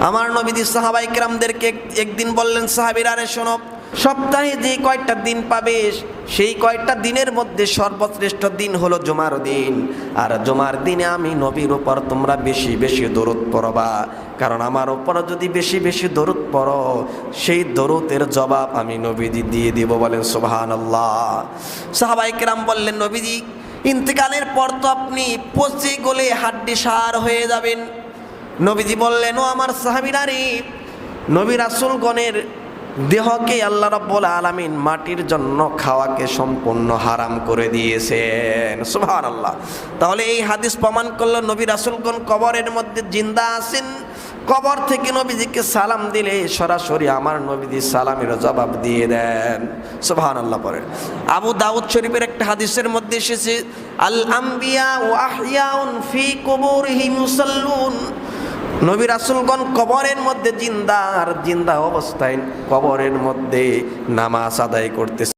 আমার নবীজি সাহাবায়ে কেরামদেরকে একদিন বললেন, সাহাবীরা রে শোনো, সপ্তাহে যে কয়টা দিন পাবে সেই কয়টা দিনের মধ্যে সর্বশ্রেষ্ঠ দিন হলো জুমার দিন। আর জুমার দিনে আমি নবীর উপর তোমরা বেশি বেশি দরুদ পড়বা, কারণ আমার উপর যদি বেশি বেশি দরুদ পড়ো সেই দরুদের জবাব আমি নবীজি দিয়ে দিব। বলেন সুবহানাল্লাহ। সাহাবায়ে কেরাম বললেন, নবীজি ইন্তেকালের পর তো আপনি পচে গলে হাড্ডি সার হয়ে যাবেন। নবীজি বললেন, ও আমার সাহাবীরা রে, নবী রাসূলগণের দেহকে আল্লাহ রাব্বুল আলামিন মাটির জন্য খাওয়াকে সম্পূর্ণ হারাম করে দিয়েছেন। সুবহানাল্লাহ। তাহলে এই হাদিস প্রমাণ করলো নবী রাসূলগণ কবরের মধ্যে জিন্দা আছেন। কবর থেকে নবীজিকে সালাম দিলে সরাসরি আমার নবীজি সালামের জবাব দিয়ে দেন। সুবহানাল্লাহ। পরে আবু দাউদ শরীফের একটা হাদিসের মধ্যে এসেছে, আল আম্বিয়া ওয়া আহইয়াউন ফি কুবুরিহিম ইউসাল্লুন। নবী রাসূলগণ কবরের মধ্যে জিন্দা, আর জিন্দা অবস্থায় কবরের মধ্যে নামাজ আদায় করতেছে।